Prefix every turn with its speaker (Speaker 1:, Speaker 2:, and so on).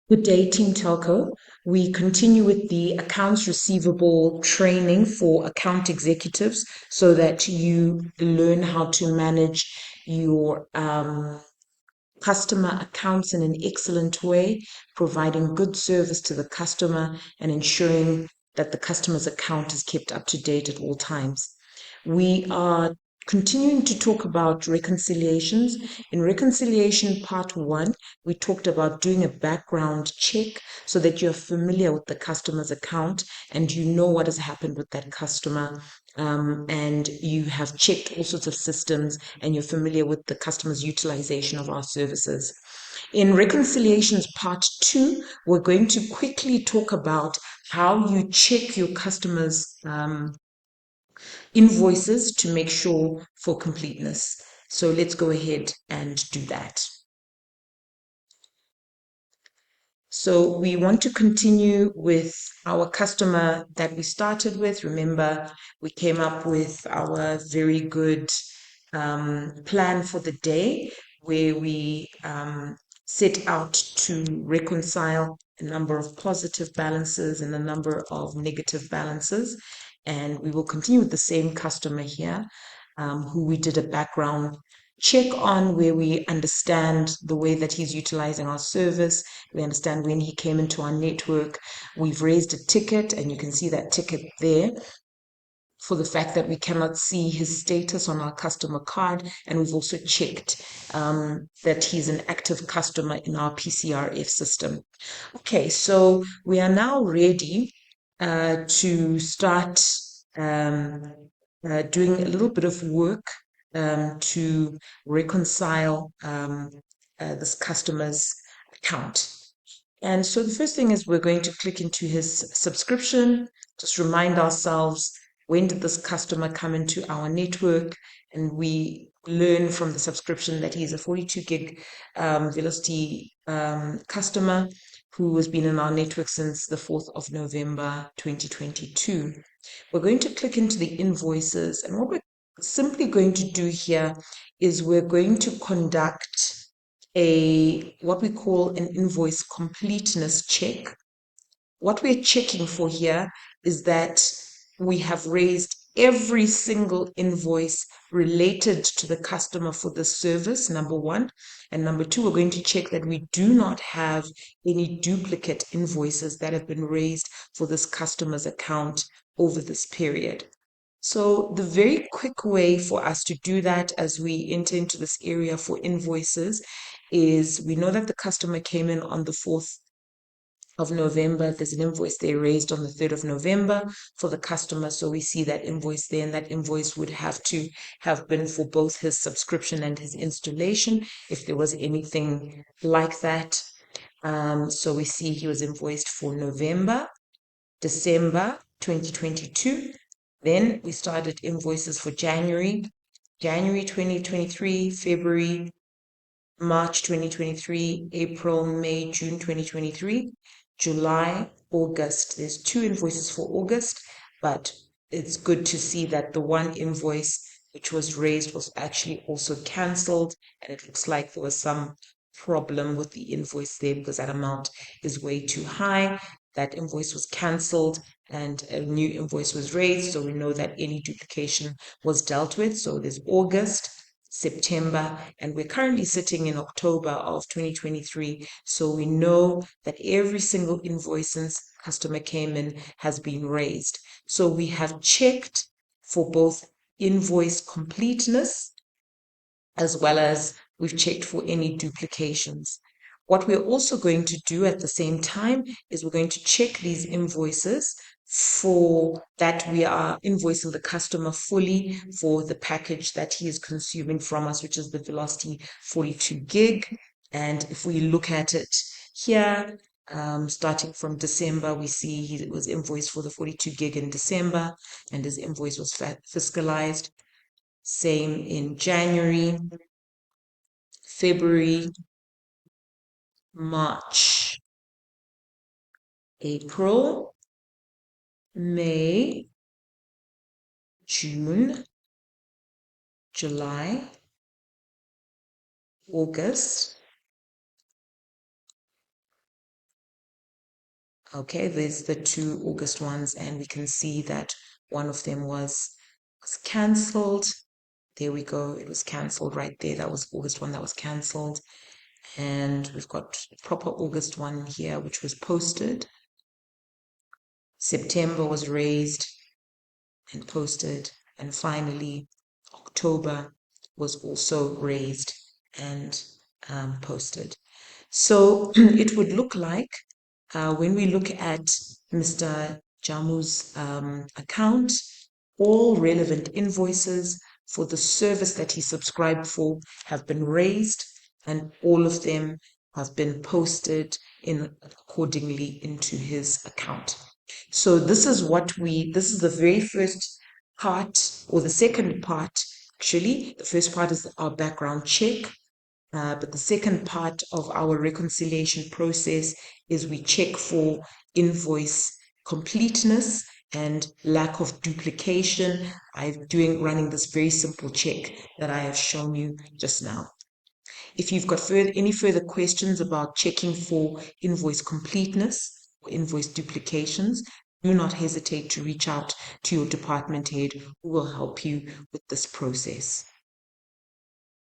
Speaker 1: Good day, Team Telco. We continue with the accounts receivable training for account executives so that you learn how to manage your customer accounts in an excellent way, providing good service to the customer and ensuring that the customer's account is kept up to date at all times. We are continuing to talk about reconciliations. In reconciliation part one, we talked about doing a background check so that you're familiar with the customer's account and you know what has happened with that customer. And you have checked all sorts of systems and you're familiar with the customer's utilization of our services. In reconciliations part two, we're going to quickly talk about how you check your customers' invoices to make sure for completeness. So let's go ahead and do that. So we want to continue with our customer that we started with. Remember, we came up with our very good plan for the day where we set out to reconcile a number of positive balances and a number of negative balances. And we will continue with the same customer here, who we did a background check on, where we understand the way that he's utilizing our service. We understand when he came into our network. We've raised a ticket, and you can see that ticket there for the fact that we cannot see his status on our customer card. And we've also checked that he's an active customer in our PCRF system. Okay, so we are now ready to start doing a little bit of work to reconcile this customer's account. And so the first thing is we're going to click into his subscription, just remind ourselves, when did this customer come into our network? And we learn from the subscription that he's a 42 gig Velocity customer who has been in our network since the 4th of November 2022. We're going to click into the invoices, and what we're simply going to do here is we're going to conduct a what we call an invoice completeness check. What we're checking for here is that we have raised every single invoice related to the customer for the service, number one. And number two, we're going to check that we do not have any duplicate invoices that have been raised for this customer's account over this period. So the very quick way for us to do that as we enter into this area for invoices is we know that the customer came in on the 4th of November. There's an invoice they raised on the 3rd of November for the customer. So we see that invoice there, and that invoice would have to have been for both his subscription and his installation if there was anything like that. So we see he was invoiced for November, December 2022. Then we started invoices for January 2023, February, March 2023, April, May, June 2023, July, August. There's 2 invoices for August, but it's good to see that the one invoice which was raised was actually also cancelled, and it looks like there was some problem with the invoice there because that amount is way too high. That invoice was cancelled and a new invoice was raised, so we know that any duplication was dealt with. So there's August, September, and we're currently sitting in October of 2023. So we know that every single invoice since customer came in has been raised. So we have checked for both invoice completeness as well as we've checked for any duplications. What we're also going to do at the same time is we're going to check these invoices for that we are invoicing the customer fully for the package that he is consuming from us, which is the Velocity 42 gig. And if we look at it here, starting from December, we see he was invoiced for the 42 gig in December, and his invoice was fiscalized. Same in January, February, March, April, May, June, July, August, Okay, there's the 2 August ones, and we can see that one of them was cancelled. There we go. It was cancelled right there. That was August one that was cancelled. And we've got proper August one here, which was posted. September was raised and posted. And finally, October was also raised and posted. So it would look like when we look at Mr. Jamu's account, all relevant invoices for the service that he subscribed for have been raised, and all of them have been posted in accordingly into his account. So this is the very first part, or the second part, actually. The first part is our background check. But the second part of our reconciliation process is we check for invoice completeness and lack of duplication. I'm running this very simple check that I have shown you just now. If you've got any further questions about checking for invoice completeness or invoice duplications, do not hesitate to reach out to your department head who will help you with this process.